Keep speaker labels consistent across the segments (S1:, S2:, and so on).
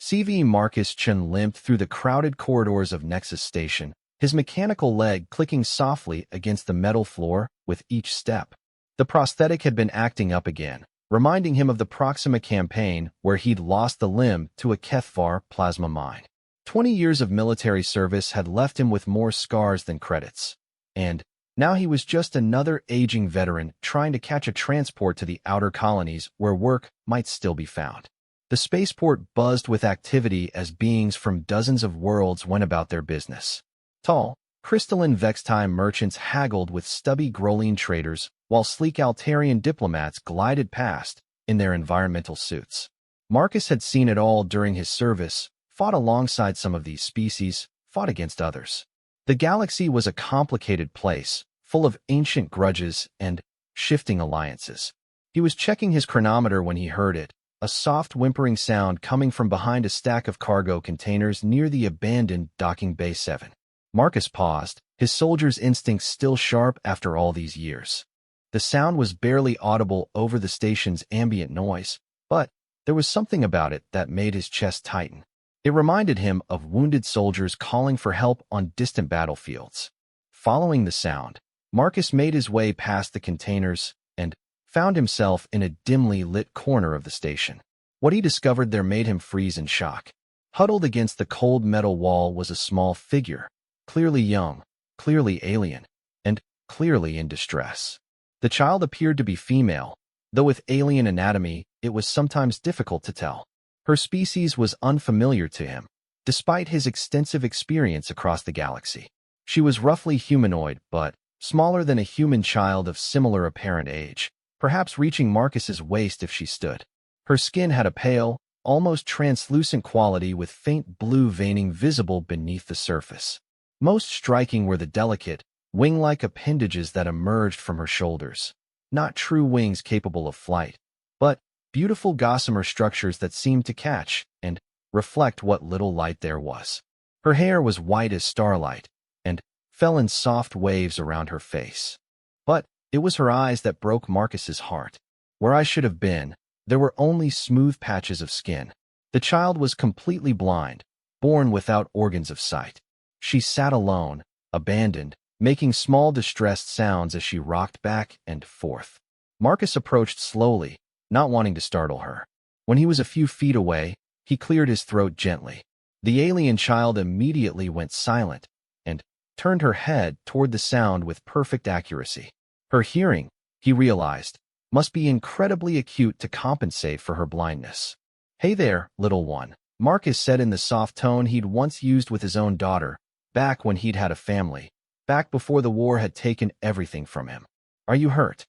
S1: CV Marcus Chen limped through the crowded corridors of Nexus Station, his mechanical leg clicking softly against the metal floor with each step. The prosthetic had been acting up again, reminding him of the Proxima campaign where he'd lost the limb to a Kethvar plasma mine. 20 years of military service had left him with more scars than credits. And now he was just another aging veteran trying to catch a transport to the outer colonies where work might still be found. The spaceport buzzed with activity as beings from dozens of worlds went about their business. Tall, crystalline Vextime merchants haggled with stubby Groline traders, while sleek Altarian diplomats glided past in their environmental suits. Marcus had seen it all during his service, fought alongside some of these species, fought against others. The galaxy was a complicated place, full of ancient grudges and shifting alliances. He was checking his chronometer when he heard it, a soft whimpering sound coming from behind a stack of cargo containers near the abandoned Docking Bay 7. Marcus paused, his soldier's instincts still sharp after all these years. The sound was barely audible over the station's ambient noise, but there was something about it that made his chest tighten. It reminded him of wounded soldiers calling for help on distant battlefields. Following the sound, Marcus made his way past the containers and found himself in a dimly lit corner of the station. What he discovered there made him freeze in shock. Huddled against the cold metal wall was a small figure, clearly young, clearly alien, and clearly in distress. The child appeared to be female, though with alien anatomy, it was sometimes difficult to tell. Her species was unfamiliar to him, despite his extensive experience across the galaxy. She was roughly humanoid, but smaller than a human child of similar apparent age, perhaps reaching Marcus's waist if she stood. Her skin had a pale, almost translucent quality with faint blue veining visible beneath the surface. Most striking were the delicate, wing-like appendages that emerged from her shoulders. Not true wings capable of flight, but beautiful gossamer structures that seemed to catch and reflect what little light there was. Her hair was white as starlight and fell in soft waves around her face. But it was her eyes that broke Marcus's heart. Where I should have been, there were only smooth patches of skin. The child was completely blind, born without organs of sight. She sat alone, abandoned, making small distressed sounds as she rocked back and forth. Marcus approached slowly, not wanting to startle her. When he was a few feet away, he cleared his throat gently. The alien child immediately went silent and turned her head toward the sound with perfect accuracy. Her hearing, he realized, must be incredibly acute to compensate for her blindness. "Hey there, little one," Marcus said in the soft tone he'd once used with his own daughter, back when he'd had a family, back before the war had taken everything from him. "Are you hurt?"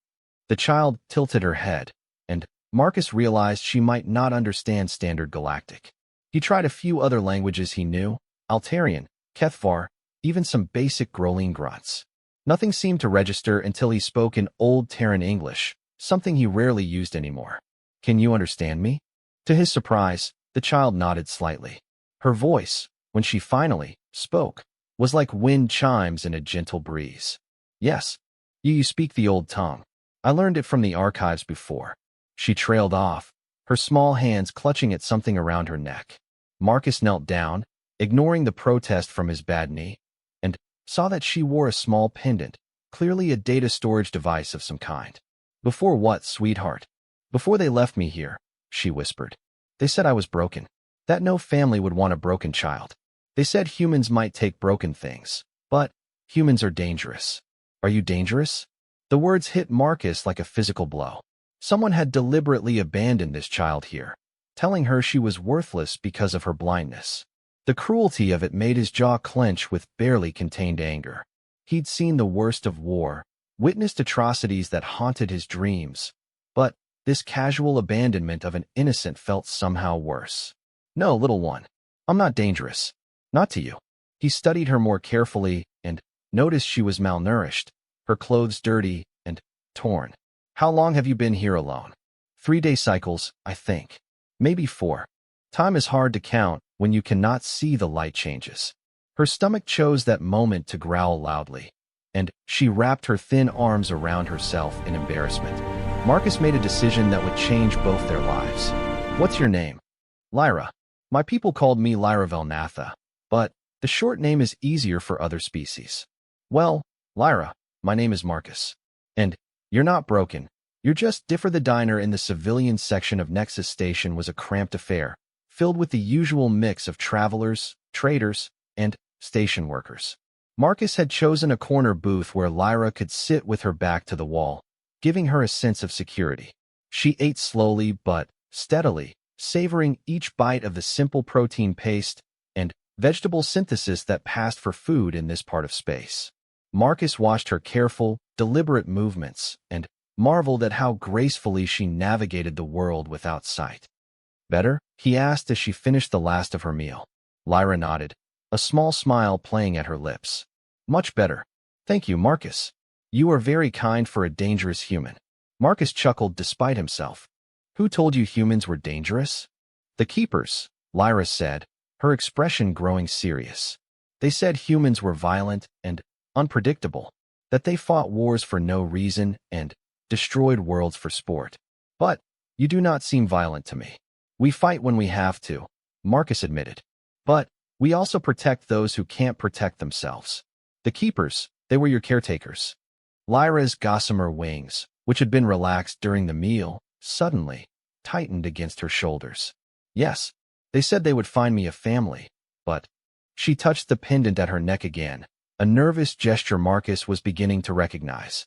S1: The child tilted her head, and Marcus realized she might not understand Standard Galactic. He tried a few other languages he knew, Altarian, Kethvar, even some basic Groline grunts. Nothing seemed to register until he spoke in Old Terran English, something he rarely used anymore. "Can you understand me?" To his surprise, the child nodded slightly. Her voice, when she finally spoke, was like wind chimes in a gentle breeze. "Yes, you speak the old tongue. I learned it from the archives before." She trailed off, her small hands clutching at something around her neck. Marcus knelt down, ignoring the protest from his bad knee, and saw that she wore a small pendant, clearly a data storage device of some kind. "Before what, sweetheart?" "Before they left me here," she whispered. "They said I was broken, that no family would want a broken child. They said humans might take broken things, but humans are dangerous." "Are you dangerous?" The words hit Marcus like a physical blow. Someone had deliberately abandoned this child here, telling her she was worthless because of her blindness. The cruelty of it made his jaw clench with barely contained anger. He'd seen the worst of war, witnessed atrocities that haunted his dreams, but this casual abandonment of an innocent felt somehow worse. "No, little one, I'm not dangerous. Not to you." He studied her more carefully and noticed she was malnourished, her clothes dirty and torn. "How long have you been here alone?" 3-day cycles, I think. Maybe 4. Time is hard to count when you cannot see the light changes. Her stomach chose that moment to growl loudly, and she wrapped her thin arms around herself in embarrassment. Marcus made a decision that would change both their lives. "What's your name?" "Lyra." My people called me Lyra Velnatha, but the short name is easier for other species. Well, Lyra, my name is Marcus. And you're not broken. You're just different. The diner in the civilian section of Nexus Station was a cramped affair, filled with the usual mix of travelers, traders, and station workers. Marcus had chosen a corner booth where Lyra could sit with her back to the wall, giving her a sense of security. She ate slowly but steadily, savoring each bite of the simple protein paste and vegetable synthesis that passed for food in this part of space. Marcus watched her careful, deliberate movements and marveled at how gracefully she navigated the world without sight. Better? He asked as she finished the last of her meal. Lyra nodded, a small smile playing at her lips. Much better. Thank you, Marcus. You are very kind for a dangerous human. Marcus chuckled despite himself. Who told you humans were dangerous? The Keepers, Lyra said, her expression growing serious. They said humans were violent and unpredictable, that they fought wars for no reason and destroyed worlds for sport. But you do not seem violent to me. We fight when we have to, Marcus admitted. But we also protect those who can't protect themselves. The Keepers, they were your caretakers. Lyra's gossamer wings, which had been relaxed during the meal, suddenly tightened against her shoulders. Yes, they said they would find me a family, but she touched the pendant at her neck again, a nervous gesture Marcus was beginning to recognize.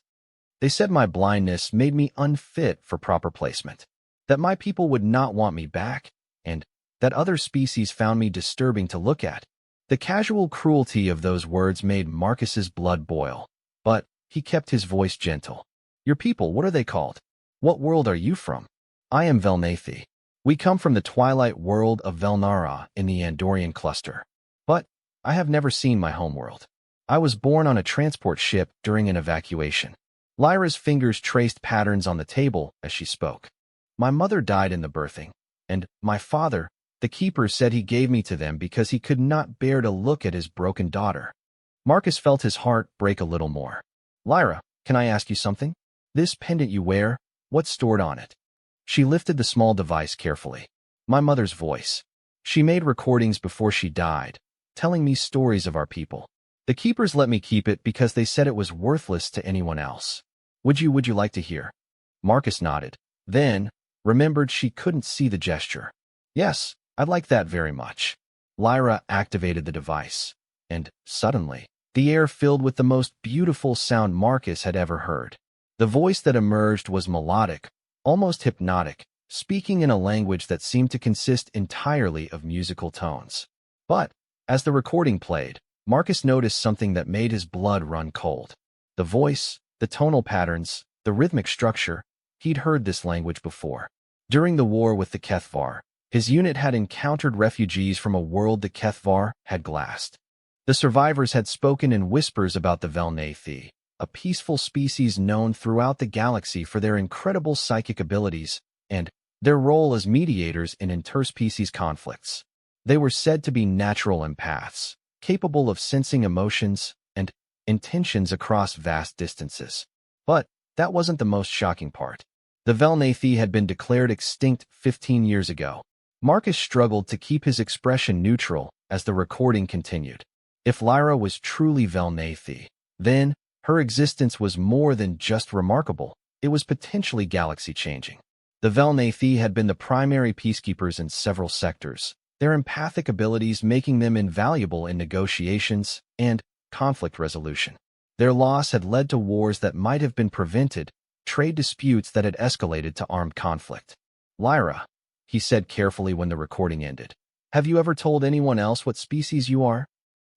S1: They said my blindness made me unfit for proper placement, that my people would not want me back, and that other species found me disturbing to look at. The casual cruelty of those words made Marcus's blood boil, but he kept his voice gentle. Your people, what are they called? What world are you from? I am Velnathi. We come from the twilight world of Velnara in the Andorian cluster. But I have never seen my homeworld. I was born on a transport ship during an evacuation. Lyra's fingers traced patterns on the table as she spoke. My mother died in the birthing, and my father, the Keeper, said he gave me to them because he could not bear to look at his broken daughter. Marcus felt his heart break a little more. Lyra, can I ask you something? This pendant you wear, what's stored on it? She lifted the small device carefully. My mother's voice. She made recordings before she died, telling me stories of our people. The Keepers let me keep it because they said it was worthless to anyone else. Would you like to hear? Marcus nodded, then remembered she couldn't see the gesture. Yes, I'd like that very much. Lyra activated the device, and suddenly, the air filled with the most beautiful sound Marcus had ever heard. The voice that emerged was melodic, almost hypnotic, speaking in a language that seemed to consist entirely of musical tones. But, as the recording played, Marcus noticed something that made his blood run cold. The voice, the tonal patterns, the rhythmic structure. He'd heard this language before. During the war with the Kethvar, his unit had encountered refugees from a world the Kethvar had glassed. The survivors had spoken in whispers about the Velnathi, a peaceful species known throughout the galaxy for their incredible psychic abilities and their role as mediators in interspecies conflicts. They were said to be natural empaths, capable of sensing emotions and intentions across vast distances. But that wasn't the most shocking part. The Velnathi had been declared extinct 15 years ago. Marcus struggled to keep his expression neutral as the recording continued. If Lyra was truly Velnathi, then her existence was more than just remarkable. It was potentially galaxy-changing. The Velnathi had been the primary peacekeepers in several sectors, their empathic abilities making them invaluable in negotiations and conflict resolution. Their loss had led to wars that might have been prevented, trade disputes that had escalated to armed conflict. Lyra, he said carefully when the recording ended, have you ever told anyone else what species you are?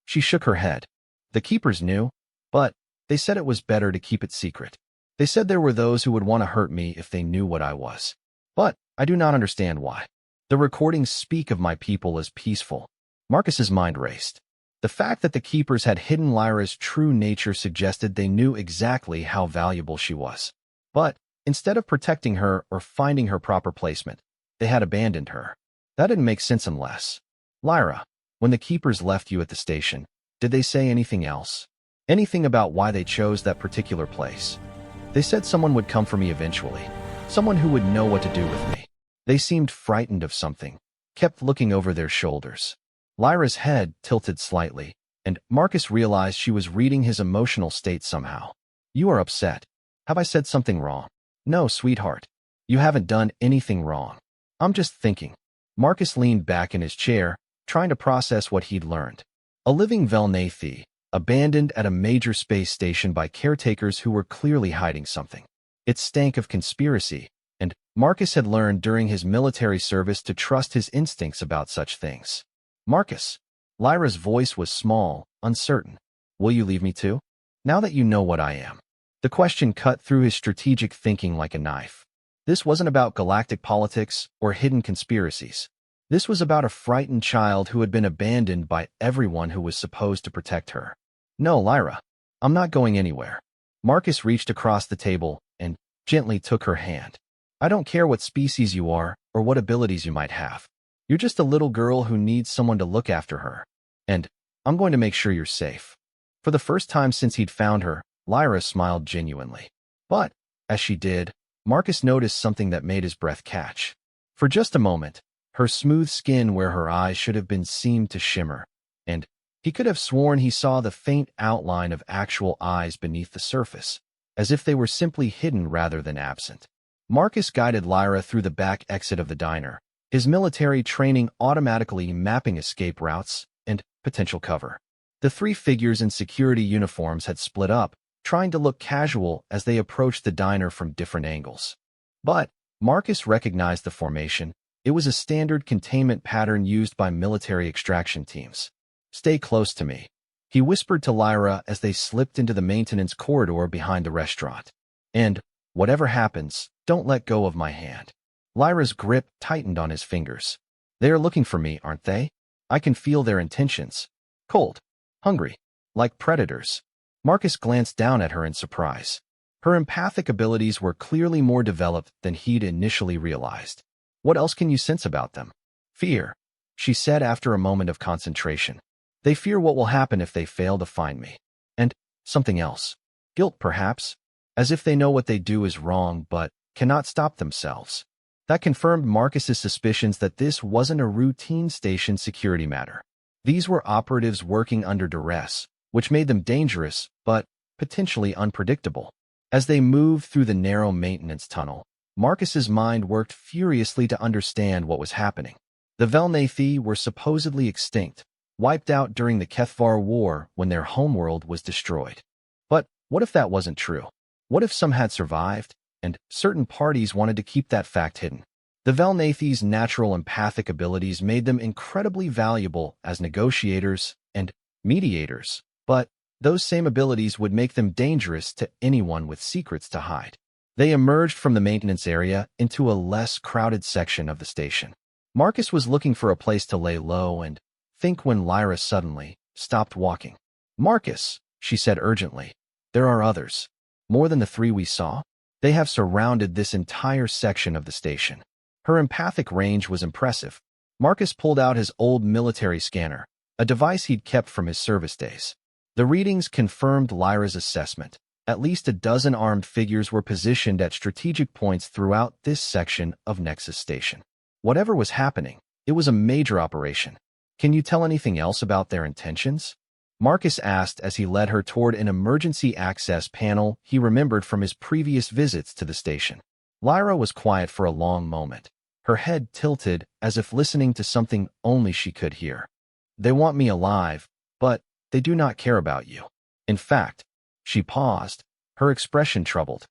S1: She shook her head. The Keepers knew, but they said it was better to keep it secret. They said there were those who would want to hurt me if they knew what I was. But I do not understand why. The recordings speak of my people as peaceful. Marcus's mind raced. The fact that the Keepers had hidden Lyra's true nature suggested they knew exactly how valuable she was. But instead of protecting her or finding her proper placement, they had abandoned her. That didn't make sense unless... Lyra, when the Keepers left you at the station, did they say anything else? Anything about why they chose that particular place? They said someone would come for me eventually. Someone who would know what to do with me. They seemed frightened of something. kept looking over their shoulders. Lyra's head tilted slightly, and Marcus realized she was reading his emotional state somehow. "You are upset. Have I said something wrong?" "No, sweetheart. You haven't done anything wrong. I'm just thinking." Marcus leaned back in his chair, trying to process what he'd learned. A living Relentless, abandoned at a major space station by caretakers who were clearly hiding something. It stank of conspiracy, and Marcus had learned during his military service to trust his instincts about such things. "Marcus." Lyra's voice was small, uncertain. "Will you leave me too? Now that you know what I am?" The question cut through his strategic thinking like a knife. This wasn't about galactic politics or hidden conspiracies. This was about a frightened child who had been abandoned by everyone who was supposed to protect her. "No, Lyra. I'm not going anywhere." Marcus reached across the table and gently took her hand. "I don't care what species you are or what abilities you might have. You're just a little girl who needs someone to look after her. And I'm going to make sure you're safe." For the first time since he'd found her, Lyra smiled genuinely. But, as she did, Marcus noticed something that made his breath catch. For just a moment, her smooth skin where her eyes should have been seemed to shimmer, and he could have sworn he saw the faint outline of actual eyes beneath the surface, as if they were simply hidden rather than absent. Marcus guided Lyra through the back exit of the diner, his military training automatically mapping escape routes and potential cover. The three figures in security uniforms had split up, trying to look casual as they approached the diner from different angles. But Marcus recognized the formation. It was a standard containment pattern used by military extraction teams. "Stay close to me," he whispered to Lyra as they slipped into the maintenance corridor behind the restaurant. "And, whatever happens, don't let go of my hand." Lyra's grip tightened on his fingers. "They are looking for me, aren't they? I can feel their intentions. Cold. Hungry. Like predators." Marcus glanced down at her in surprise. Her empathic abilities were clearly more developed than he'd initially realized. "What else can you sense about them?" "Fear," she said after a moment of concentration. "They fear what will happen if they fail to find me. And something else. Guilt, perhaps. As if they know what they do is wrong but cannot stop themselves." That confirmed Marcus's suspicions that this wasn't a routine station security matter. These were operatives working under duress, which made them dangerous but potentially unpredictable. As they moved through the narrow maintenance tunnel, Marcus's mind worked furiously to understand what was happening. The Relentless were supposedly extinct, wiped out during the Kethvar War when their homeworld was destroyed. But what if that wasn't true? What if some had survived, and certain parties wanted to keep that fact hidden? The Relentless' natural empathic abilities made them incredibly valuable as negotiators and mediators, but those same abilities would make them dangerous to anyone with secrets to hide. They emerged from the maintenance area into a less crowded section of the station. Marcus was looking for a place to lay low and think when Lyra suddenly stopped walking. "Marcus," she said urgently, "there are others. More than the three we saw. They have surrounded this entire section of the station." Her empathic range was impressive. Marcus pulled out his old military scanner, a device he'd kept from his service days. The readings confirmed Lyra's assessment. At least a dozen armed figures were positioned at strategic points throughout this section of Nexus Station. Whatever was happening, it was a major operation. "Can you tell anything else about their intentions?" Marcus asked as he led her toward an emergency access panel he remembered from his previous visits to the station. Lyra was quiet for a long moment, her head tilted as if listening to something only she could hear. "They want me alive, but they do not care about you. In fact," she paused, her expression troubled.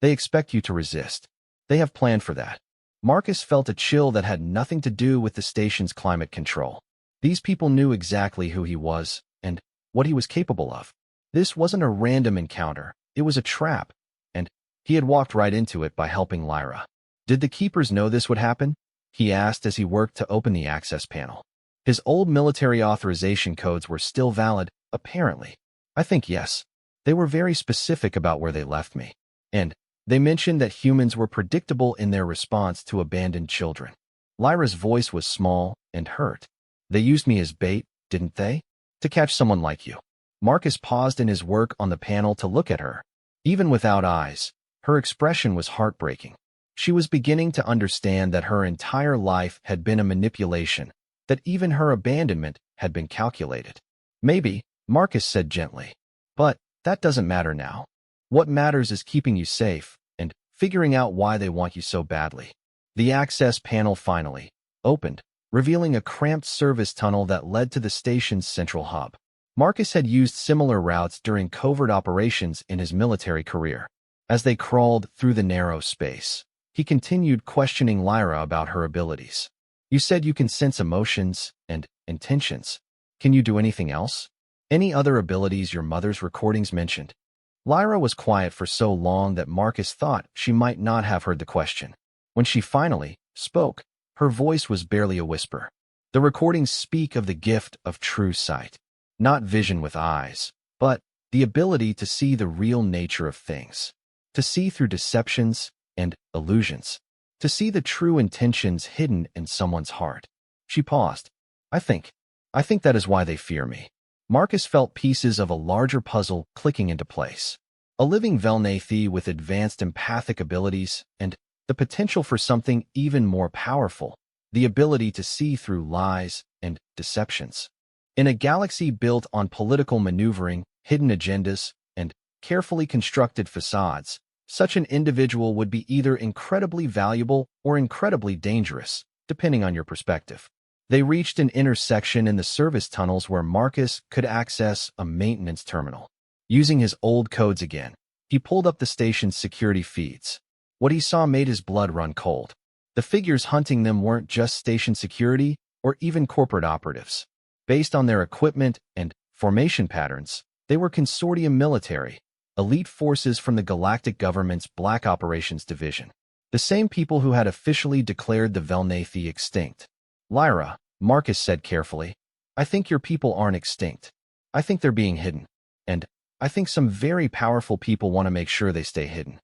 S1: "They expect you to resist. They have planned for that." Marcus felt a chill that had nothing to do with the station's climate control. These people knew exactly who he was and what he was capable of. This wasn't a random encounter, it was a trap, and he had walked right into it by helping Lyra. "Did the Keepers know this would happen?" he asked as he worked to open the access panel. His old military authorization codes were still valid, apparently. "I think yes. They were very specific about where they left me. And they mentioned that humans were predictable in their response to abandoned children." Lyra's voice was small and hurt. "They used me as bait, didn't they? To catch someone like you." Marcus paused in his work on the panel to look at her. Even without eyes, her expression was heartbreaking. She was beginning to understand that her entire life had been a manipulation, that even her abandonment had been calculated. Maybe, Marcus said gently. But that doesn't matter now. What matters is keeping you safe and figuring out why they want you so badly. The access panel finally opened, revealing a cramped service tunnel that led to the station's central hub. Marcus had used similar routes during covert operations in his military career. As they crawled through the narrow space, he continued questioning Lyra about her abilities. You said you can sense emotions and intentions. Can you do anything else? Any other abilities your mother's recordings mentioned? Lyra was quiet for so long that Marcus thought she might not have heard the question. When she finally spoke, her voice was barely a whisper. The recordings speak of the gift of true sight. Not vision with eyes, but the ability to see the real nature of things. To see through deceptions and illusions. To see the true intentions hidden in someone's heart. She paused. I think that is why they fear me. Marcus felt pieces of a larger puzzle clicking into place. A living Velnathi with advanced empathic abilities and the potential for something even more powerful, the ability to see through lies and deceptions. In a galaxy built on political maneuvering, hidden agendas, and carefully constructed facades, such an individual would be either incredibly valuable or incredibly dangerous, depending on your perspective. They reached an intersection in the service tunnels where Marcus could access a maintenance terminal. Using his old codes again, he pulled up the station's security feeds. What he saw made his blood run cold. The figures hunting them weren't just station security or even corporate operatives. Based on their equipment and formation patterns, they were consortium military, elite forces from the Galactic government's Black Operations Division. The same people who had officially declared the Velnathi extinct. Lyra, Marcus said carefully, I think your people aren't extinct. I think they're being hidden. And I think some very powerful people want to make sure they stay hidden.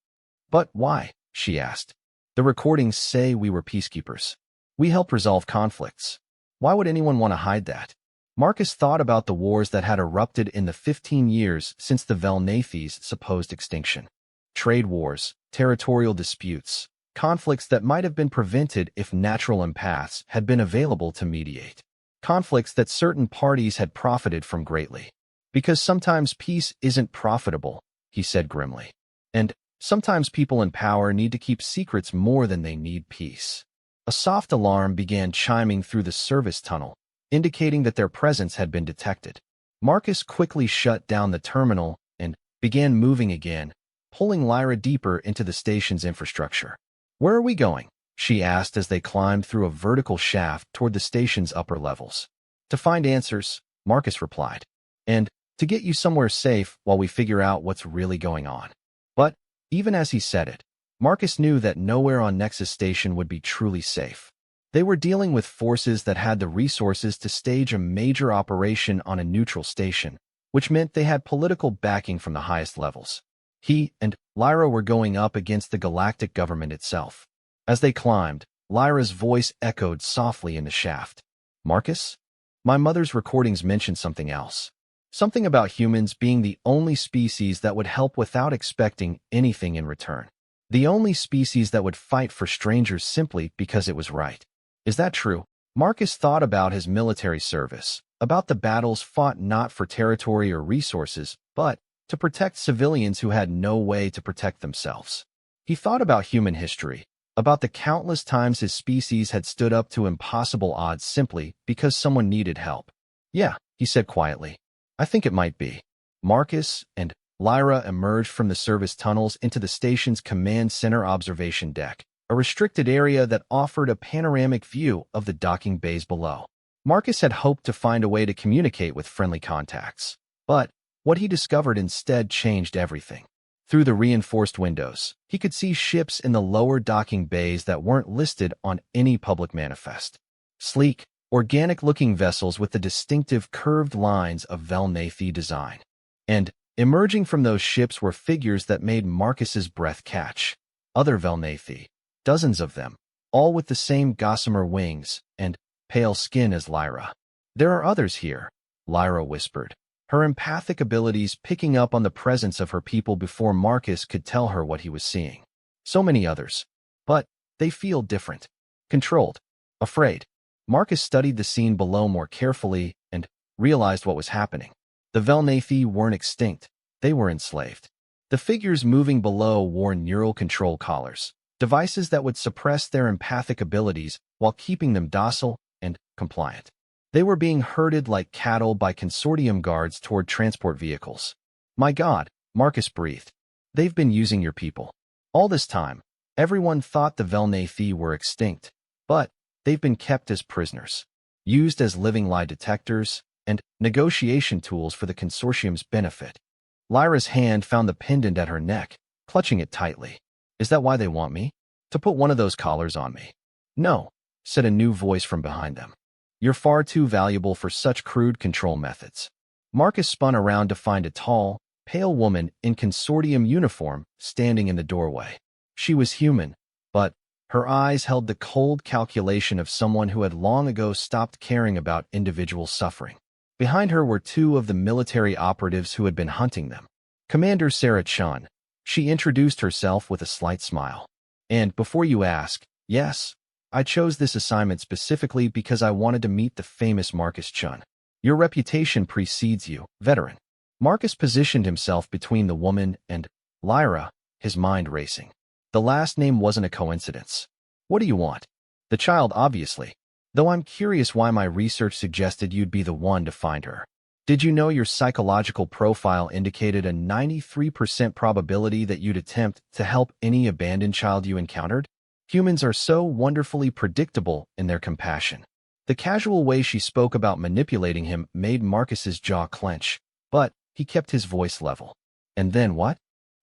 S1: But why? She asked. The recordings say we were peacekeepers. We helped resolve conflicts. Why would anyone want to hide that? Marcus thought about the wars that had erupted in the 15 years since the Velnathi's supposed extinction. Trade wars, territorial disputes, conflicts that might have been prevented if natural empaths had been available to mediate. Conflicts that certain parties had profited from greatly. Because sometimes peace isn't profitable, he said grimly. And sometimes people in power need to keep secrets more than they need peace. A soft alarm began chiming through the service tunnel, indicating that their presence had been detected. Marcus quickly shut down the terminal and began moving again, pulling Lyra deeper into the station's infrastructure. Where are we going? She asked as they climbed through a vertical shaft toward the station's upper levels. To find answers, Marcus replied. And to get you somewhere safe while we figure out what's really going on. But even as he said it, Marcus knew that nowhere on Nexus Station would be truly safe. They were dealing with forces that had the resources to stage a major operation on a neutral station, which meant they had political backing from the highest levels. He and Lyra were going up against the Galactic government itself. As they climbed, Lyra's voice echoed softly in the shaft. Marcus? My mother's recordings mentioned something else. Something about humans being the only species that would help without expecting anything in return. The only species that would fight for strangers simply because it was right. Is that true? Marcus thought about his military service, about the battles fought not for territory or resources, but to protect civilians who had no way to protect themselves. He thought about human history, about the countless times his species had stood up to impossible odds simply because someone needed help. Yeah, he said quietly. I think it might be. Marcus and Lyra emerged from the service tunnels into the station's command center observation deck, a restricted area that offered a panoramic view of the docking bays below. Marcus had hoped to find a way to communicate with friendly contacts, but what he discovered instead changed everything. Through the reinforced windows, he could see ships in the lower docking bays that weren't listed on any public manifest. Sleek, organic-looking vessels with the distinctive curved lines of Velnathi design. And emerging from those ships were figures that made Marcus's breath catch. Other Velnathi, dozens of them, all with the same gossamer wings and pale skin as Lyra. There are others here, Lyra whispered, her empathic abilities picking up on the presence of her people before Marcus could tell her what he was seeing. So many others. But they feel different. Controlled. Afraid. Marcus studied the scene below more carefully and realized what was happening. The Velnathi weren't extinct. They were enslaved. The figures moving below wore neural control collars, devices that would suppress their empathic abilities while keeping them docile and compliant. They were being herded like cattle by consortium guards toward transport vehicles. My God, Marcus breathed. They've been using your people. All this time, everyone thought the Velnathi were extinct, but they've been kept as prisoners, used as living lie detectors and negotiation tools for the consortium's benefit. Lyra's hand found the pendant at her neck, clutching it tightly. Is that why they want me? To put one of those collars on me? No, said a new voice from behind them. You're far too valuable for such crude control methods. Marcus spun around to find a tall, pale woman in consortium uniform standing in the doorway. She was human, but her eyes held the cold calculation of someone who had long ago stopped caring about individual suffering. Behind her were two of the military operatives who had been hunting them. Commander Sarah Chun. She introduced herself with a slight smile. And before you ask, yes, I chose this assignment specifically because I wanted to meet the famous Marcus Chun. Your reputation precedes you, veteran. Marcus positioned himself between the woman and Lyra, his mind racing. The last name wasn't a coincidence. What do you want? The child, obviously. Though I'm curious why my research suggested you'd be the one to find her. Did you know your psychological profile indicated a 93% probability that you'd attempt to help any abandoned child you encountered? Humans are so wonderfully predictable in their compassion. The casual way she spoke about manipulating him made Marcus's jaw clench, but he kept his voice level. And then what?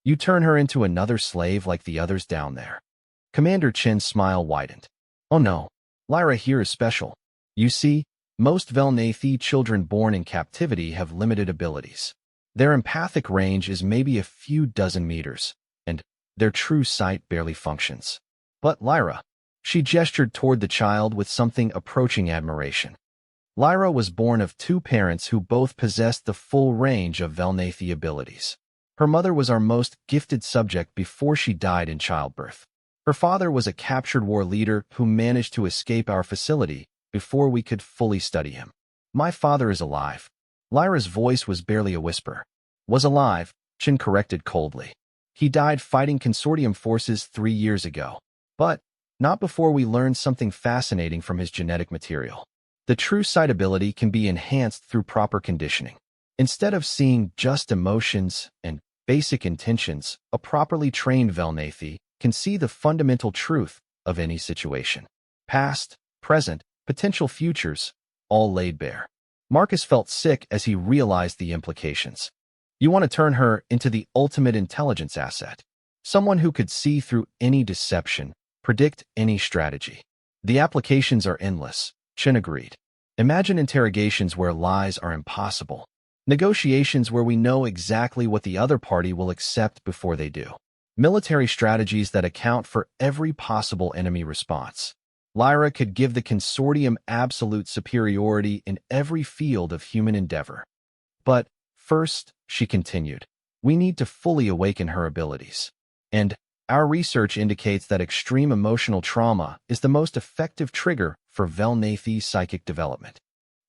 S1: You turn her into another slave like the others down there. Commander Chin's smile widened. Oh no, Lyra here is special. You see, most Velnathi children born in captivity have limited abilities. Their empathic range is maybe a few dozen meters, and their true sight barely functions. But Lyra, she gestured toward the child with something approaching admiration. Lyra was born of two parents who both possessed the full range of Velnathi abilities. Her mother was our most gifted subject before she died in childbirth. Her father was a captured war leader who managed to escape our facility before we could fully study him. My father is alive. Lyra's voice was barely a whisper. Was alive, Chin corrected coldly. He died fighting consortium forces 3 years ago. But not before we learned something fascinating from his genetic material. The true sight ability can be enhanced through proper conditioning. Instead of seeing just emotions and basic intentions, a properly trained Velnathi can see the fundamental truth of any situation. Past, present, potential futures, all laid bare. Marcus felt sick as he realized the implications. You want to turn her into the ultimate intelligence asset. Someone who could see through any deception, predict any strategy. The applications are endless, Chin agreed. Imagine interrogations where lies are impossible. Negotiations where we know exactly what the other party will accept before they do. Military strategies that account for every possible enemy response. Lyra could give the consortium absolute superiority in every field of human endeavor. But first, she continued, we need to fully awaken her abilities. And our research indicates that extreme emotional trauma is the most effective trigger for Velnathi psychic development.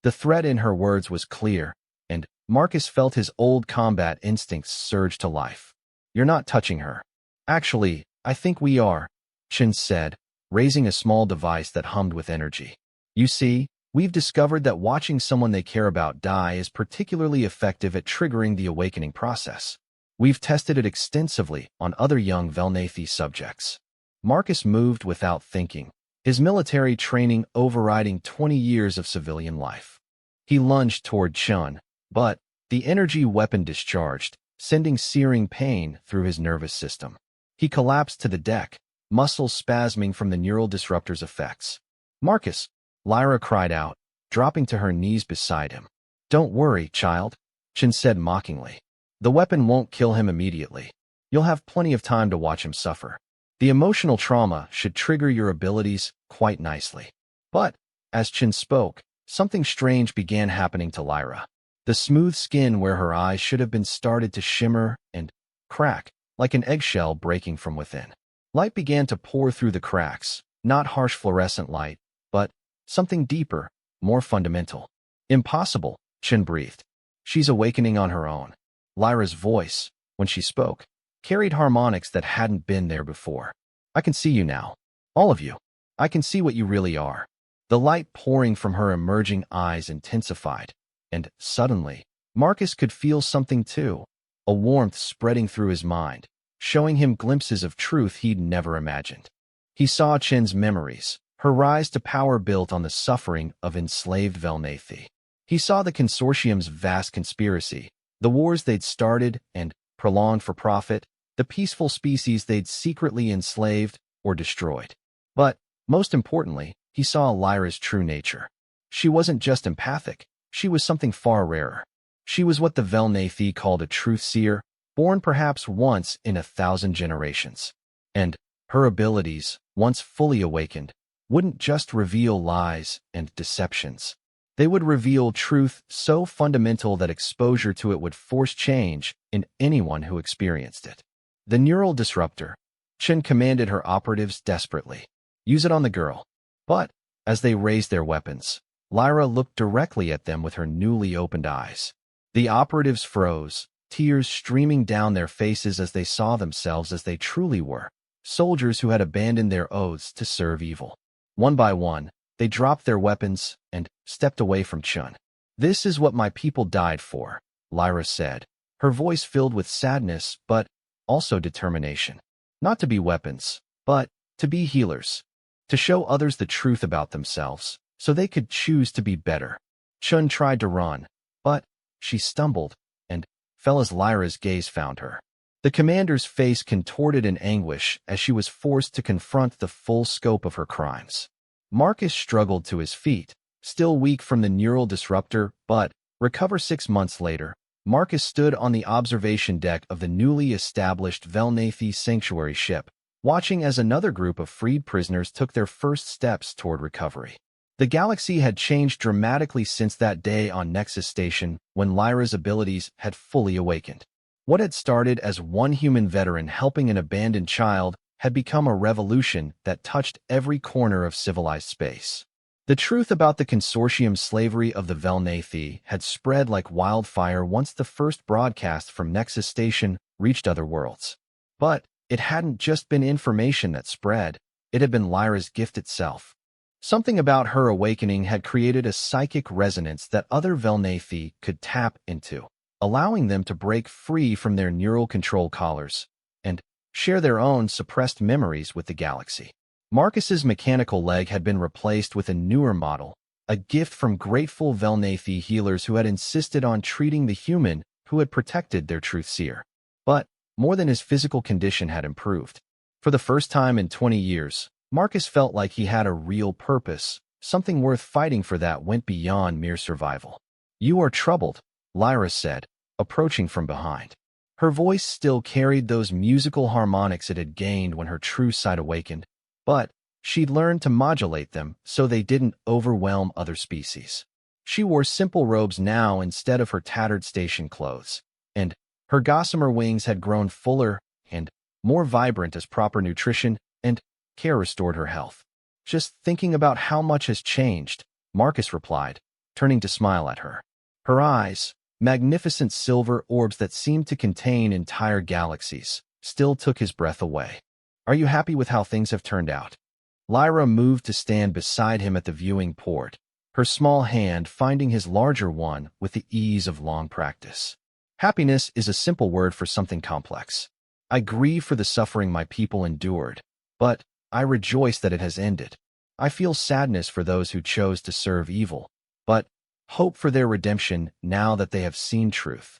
S1: The threat in her words was clear, and Marcus felt his old combat instincts surge to life. You're not touching her. Actually, I think we are, Chin said, raising a small device that hummed with energy. You see, we've discovered that watching someone they care about die is particularly effective at triggering the awakening process. We've tested it extensively on other young Velnathi subjects. Marcus moved without thinking, his military training overriding 20 years of civilian life. He lunged toward Chun, but the energy weapon discharged, sending searing pain through his nervous system. He collapsed to the deck, muscles spasming from the neural disruptor's effects. Marcus, Lyra cried out, dropping to her knees beside him. Don't worry, child, Chin said mockingly. The weapon won't kill him immediately. You'll have plenty of time to watch him suffer. The emotional trauma should trigger your abilities quite nicely. But, as Chin spoke, something strange began happening to Lyra. The smooth skin where her eyes should have been started to shimmer and crack, like an eggshell breaking from within. Light began to pour through the cracks, not harsh fluorescent light, but something deeper, more fundamental. Impossible, Chen breathed. She's awakening on her own. Lyra's voice, when she spoke, carried harmonics that hadn't been there before. I can see you now. All of you. I can see what you really are. The light pouring from her emerging eyes intensified, and suddenly, Marcus could feel something too, a warmth spreading through his mind, showing him glimpses of truth he'd never imagined. He saw Chen's memories, her rise to power built on the suffering of enslaved Velnathi. He saw the consortium's vast conspiracy, the wars they'd started and prolonged for profit, the peaceful species they'd secretly enslaved or destroyed. But, most importantly, he saw Lyra's true nature. She wasn't just empathic, she was something far rarer. She was what the Velnathi called a truth seer, born perhaps once in 1,000 generations. And her abilities, once fully awakened, wouldn't just reveal lies and deceptions. They would reveal truth so fundamental that exposure to it would force change in anyone who experienced it. The neural disruptor. Chen commanded her operatives desperately. Use it on the girl. But, as they raised their weapons, Lyra looked directly at them with her newly opened eyes. The operatives froze, tears streaming down their faces as they saw themselves as they truly were, soldiers who had abandoned their oaths to serve evil. One by one, they dropped their weapons and stepped away from Chen. This is what my people died for, Lyra said, her voice filled with sadness but also determination. Not to be weapons, but to be healers. To show others the truth about themselves, so they could choose to be better. Chen tried to run, but she stumbled and fell as Lyra's gaze found her. The commander's face contorted in anguish as she was forced to confront the full scope of her crimes. Marcus struggled to his feet, still weak from the neural disruptor, but, recover 6 months later, Marcus stood on the observation deck of the newly established Velnathi sanctuary ship, watching as another group of freed prisoners took their first steps toward recovery. The galaxy had changed dramatically since that day on Nexus Station when Lyra's abilities had fully awakened. What had started as one human veteran helping an abandoned child had become a revolution that touched every corner of civilized space. The truth about the consortium's slavery of the Velnathi had spread like wildfire once the first broadcast from Nexus Station reached other worlds. But it hadn't just been information that spread, it had been Lyra's gift itself. Something about her awakening had created a psychic resonance that other Velnathi could tap into, allowing them to break free from their neural control collars and share their own suppressed memories with the galaxy. Marcus's mechanical leg had been replaced with a newer model, a gift from grateful Velnathi healers who had insisted on treating the human who had protected their truth seer. But more than his physical condition had improved. For the first time in 20 years, Marcus felt like he had a real purpose, something worth fighting for that went beyond mere survival. You are troubled, Lyra said, approaching from behind. Her voice still carried those musical harmonics it had gained when her true sight awakened, but she'd learned to modulate them so they didn't overwhelm other species. She wore simple robes now instead of her tattered station clothes, and her gossamer wings had grown fuller and more vibrant as proper nutrition and care restored her health. Just thinking about how much has changed, Marcus replied, turning to smile at her. Her eyes, magnificent silver orbs that seemed to contain entire galaxies, still took his breath away. Are you happy with how things have turned out? Lyra moved to stand beside him at the viewing port, her small hand finding his larger one with the ease of long practice. Happiness is a simple word for something complex. I grieve for the suffering my people endured, but I rejoice that it has ended. I feel sadness for those who chose to serve evil, but hope for their redemption now that they have seen truth.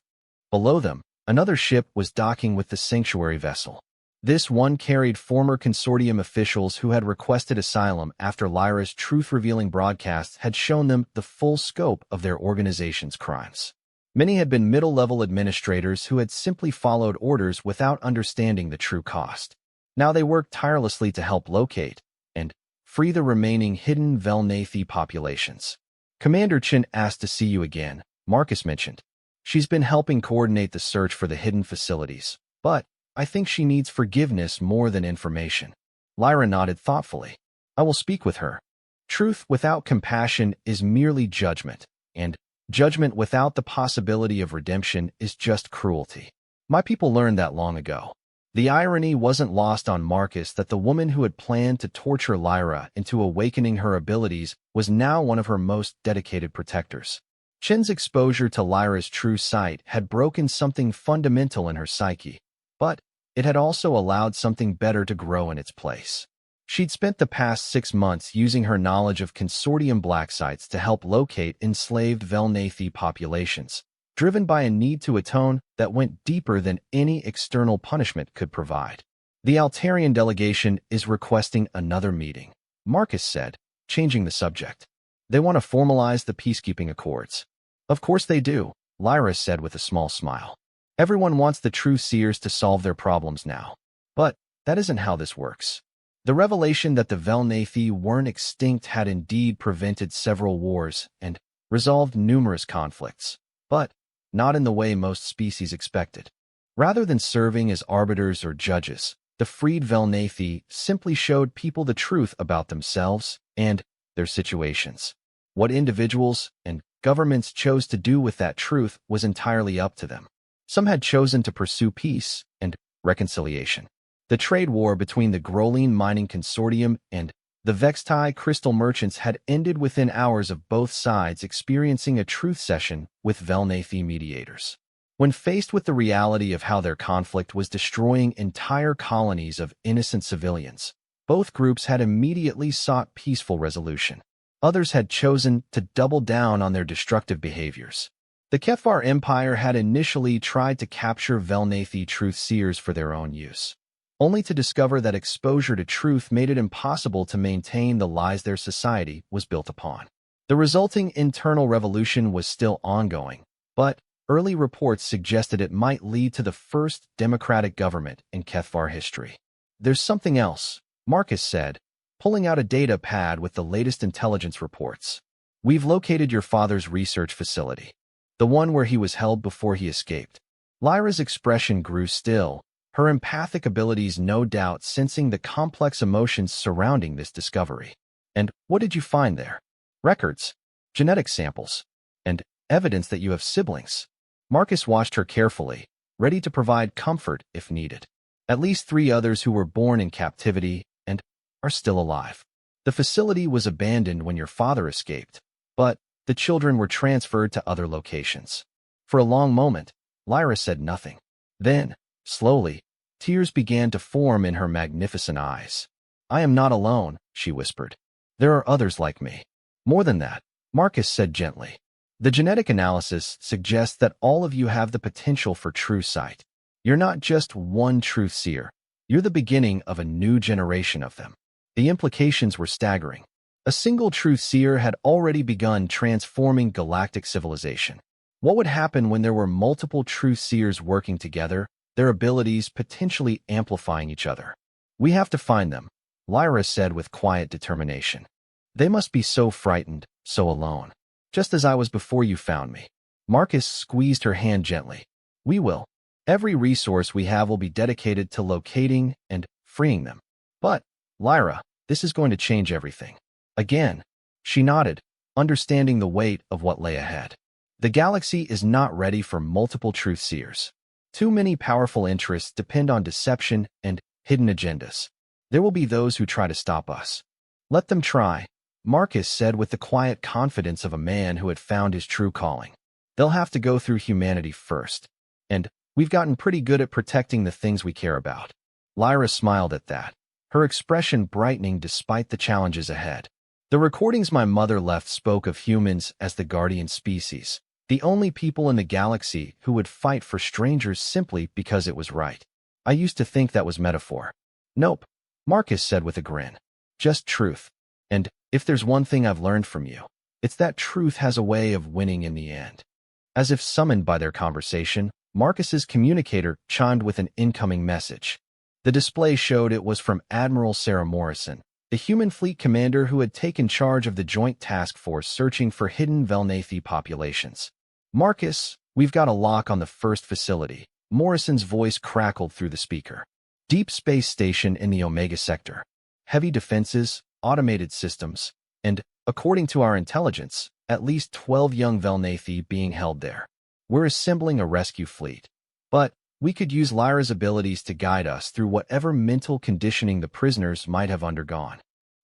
S1: Below them, another ship was docking with the sanctuary vessel. This one carried former consortium officials who had requested asylum after Lyra's truth-revealing broadcast had shown them the full scope of their organization's crimes. Many had been middle-level administrators who had simply followed orders without understanding the true cost. Now they worked tirelessly to help locate and free the remaining hidden Velnathi populations. Commander Chen asked to see you again, Marcus mentioned. She's been helping coordinate the search for the hidden facilities, but I think she needs forgiveness more than information. Lyra nodded thoughtfully. I will speak with her. Truth without compassion is merely judgment, and judgment without the possibility of redemption is just cruelty. My people learned that long ago. The irony wasn't lost on Marcus that the woman who had planned to torture Lyra into awakening her abilities was now one of her most dedicated protectors. Chen's exposure to Lyra's true sight had broken something fundamental in her psyche, but it had also allowed something better to grow in its place. She'd spent the past 6 months using her knowledge of consortium black sites to help locate enslaved Velnathi populations, driven by a need to atone that went deeper than any external punishment could provide. The Altarian delegation is requesting another meeting, Marcus said, changing the subject. They want to formalize the peacekeeping accords. Of course they do, Lyra said with a small smile. Everyone wants the true seers to solve their problems now. But that isn't how this works. The revelation that the Velnathi weren't extinct had indeed prevented several wars and resolved numerous conflicts, but not in the way most species expected. Rather than serving as arbiters or judges, the freed Velnathi simply showed people the truth about themselves and their situations. What individuals and governments chose to do with that truth was entirely up to them. Some had chosen to pursue peace and reconciliation. The trade war between the Groline Mining Consortium and the Vextai crystal merchants had ended within hours of both sides experiencing a truth session with Velnathi mediators. When faced with the reality of how their conflict was destroying entire colonies of innocent civilians, both groups had immediately sought peaceful resolution. Others had chosen to double down on their destructive behaviors. The Kefar Empire had initially tried to capture Velnathi truth seers for their own use, only to discover that exposure to truth made it impossible to maintain the lies their society was built upon. The resulting internal revolution was still ongoing, but early reports suggested it might lead to the first democratic government in Kefar history. There's something else, Marcus said, pulling out a data pad with the latest intelligence reports. We've located your father's research facility, the one where he was held before he escaped. Lyra's expression grew still, her empathic abilities no doubt sensing the complex emotions surrounding this discovery. And what did you find there? Records, genetic samples, and evidence that you have siblings. Marcus watched her carefully, ready to provide comfort if needed. At least 3 others who were born in captivity and are still alive. The facility was abandoned when your father escaped, but the children were transferred to other locations. For a long moment, Lyra said nothing. Then, slowly, tears began to form in her magnificent eyes. I am not alone, she whispered. There are others like me. More than that, Marcus said gently. The genetic analysis suggests that all of you have the potential for true sight. You're not just one truth seer. You're the beginning of a new generation of them. The implications were staggering. A single truth seer had already begun transforming galactic civilization. What would happen when there were multiple truth seers working together, their abilities potentially amplifying each other? We have to find them, Lyra said with quiet determination. They must be so frightened, so alone. Just as I was before you found me. Marcus squeezed her hand gently. We will. Every resource we have will be dedicated to locating and freeing them. But, Lyra, this is going to change everything. Again, she nodded, understanding the weight of what lay ahead. The galaxy is not ready for multiple truth seers. Too many powerful interests depend on deception and hidden agendas. There will be those who try to stop us. Let them try, Marcus said with the quiet confidence of a man who had found his true calling. They'll have to go through humanity first. And we've gotten pretty good at protecting the things we care about. Lyra smiled at that, her expression brightening despite the challenges ahead. The recordings my mother left spoke of humans as the guardian species, the only people in the galaxy who would fight for strangers simply because it was right. I used to think that was metaphor. Nope, Marcus said with a grin. Just truth. And if there's one thing I've learned from you, it's that truth has a way of winning in the end. As if summoned by their conversation, Marcus's communicator chimed with an incoming message. The display showed it was from Admiral Sarah Morrison, the human fleet commander who had taken charge of the joint task force searching for hidden Velnathi populations. Marcus, we've got a lock on the first facility, Morrison's voice crackled through the speaker. Deep space station in the Omega sector. Heavy defenses, automated systems, and, according to our intelligence, at least 12 young Velnathi being held there. We're assembling a rescue fleet. But we could use Lyra's abilities to guide us through whatever mental conditioning the prisoners might have undergone.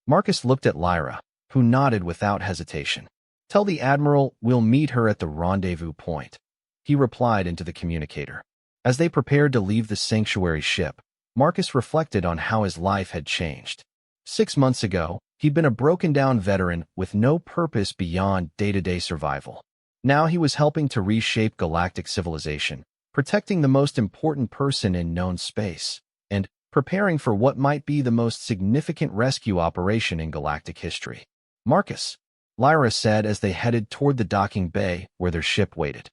S1: Marcus looked at Lyra, who nodded without hesitation. Tell the Admiral we'll meet her at the rendezvous point, he replied into the communicator. As they prepared to leave the sanctuary ship, Marcus reflected on how his life had changed. 6 months ago, he'd been a broken-down veteran with no purpose beyond day-to-day survival. Now he was helping to reshape galactic civilization, protecting the most important person in known space, and preparing for what might be the most significant rescue operation in galactic history. Marcus, Lyra said as they headed toward the docking bay where their ship waited.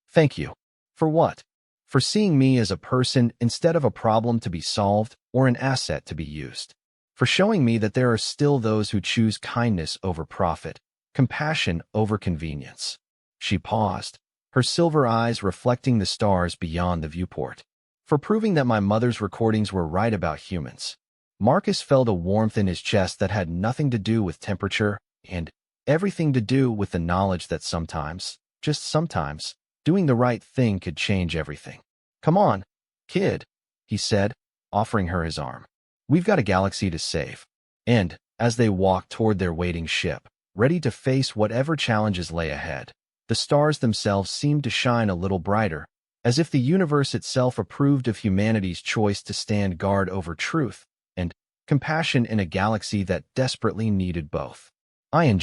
S1: Thank you. For what? For seeing me as a person instead of a problem to be solved or an asset to be used. For showing me that there are still those who choose kindness over profit, compassion over convenience. She paused, her silver eyes reflecting the stars beyond the viewport. For proving that my mother's recordings were right about humans. Marcus felt a warmth in his chest that had nothing to do with temperature and everything to do with the knowledge that sometimes, just sometimes, doing the right thing could change everything. Come on, kid, he said, offering her his arm. We've got a galaxy to save. And, as they walked toward their waiting ship, ready to face whatever challenges lay ahead, the stars themselves seemed to shine a little brighter, as if the universe itself approved of humanity's choice to stand guard over truth and compassion in a galaxy that desperately needed both. ING.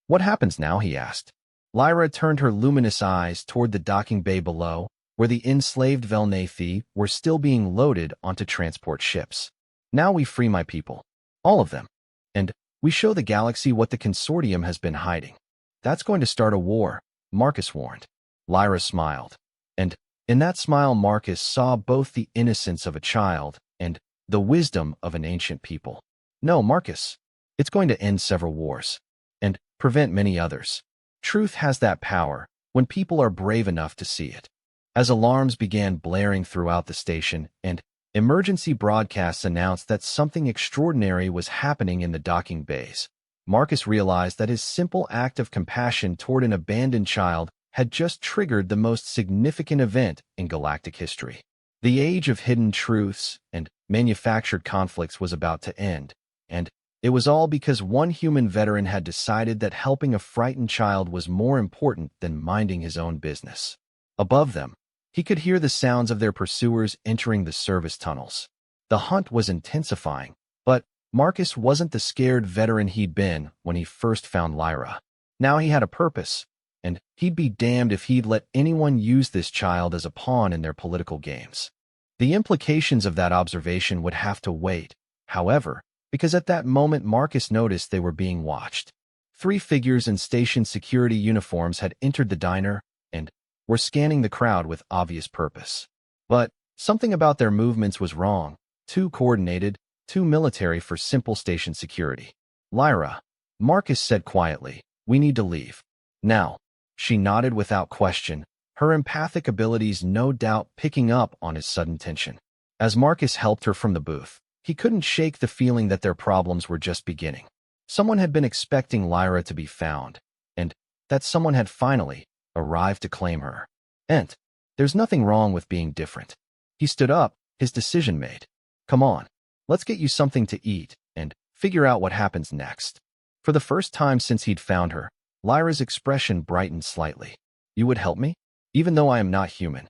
S1: What happens now? He asked. Lyra turned her luminous eyes toward the docking bay below, where the enslaved Velnathi were still being loaded onto transport ships. Now we free my people. All of them. And we show the galaxy what the consortium has been hiding. That's going to start a war, Marcus warned. Lyra smiled. And in that smile Marcus saw both the innocence of a child and the wisdom of an ancient people. No, Marcus. It's going to end several wars. And prevent many others. Truth has that power when people are brave enough to see it. As alarms began blaring throughout the station and emergency broadcasts announced that something extraordinary was happening in the docking bays, Marcus realized that his simple act of compassion toward an abandoned child had just triggered the most significant event in galactic history. The age of hidden truths and manufactured conflicts was about to end, and it was all because one human veteran had decided that helping a frightened child was more important than minding his own business. Above them, he could hear the sounds of their pursuers entering the service tunnels. The hunt was intensifying, but Marcus wasn't the scared veteran he'd been when he first found Lyra. Now he had a purpose, and he'd be damned if he'd let anyone use this child as a pawn in their political games. The implications of that observation would have to wait, however, because at that moment Marcus noticed they were being watched. 3 figures in station security uniforms had entered the diner and were scanning the crowd with obvious purpose. But something about their movements was wrong, too coordinated, too military for simple station security. Lyra, Marcus said quietly, we need to leave. Now. She nodded without question, her empathic abilities no doubt picking up on his sudden tension. As Marcus helped her from the booth, he couldn't shake the feeling that their problems were just beginning. Someone had been expecting Lyra to be found, and that someone had finally arrived to claim her. And there's nothing wrong with being different. He stood up, his decision made. Come on, let's get you something to eat and figure out what happens next. For the first time since he'd found her, Lyra's expression brightened slightly. You would help me? Even though I am not human.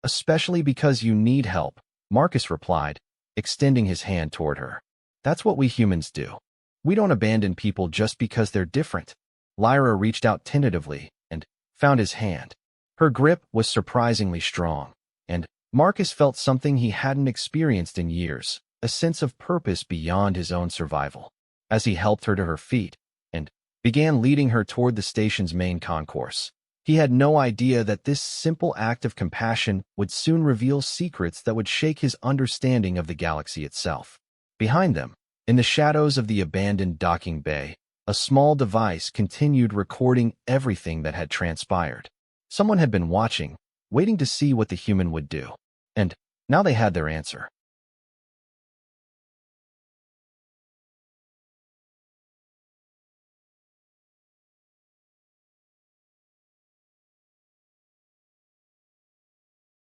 S1: Especially because you need help, Marcus replied, extending his hand toward her. That's what we humans do. We don't abandon people just because they're different. Lyra reached out tentatively and found his hand. Her grip was surprisingly strong, and Marcus felt something he hadn't experienced in years, a sense of purpose beyond his own survival. As he helped her to her feet and began leading her toward the station's main concourse, he had no idea that this simple act of compassion would soon reveal secrets that would shake his understanding of the galaxy itself. Behind them, in the shadows of the abandoned docking bay, a small device continued recording everything that had transpired. Someone had been watching, waiting to see what the human would do. And now they had their answer.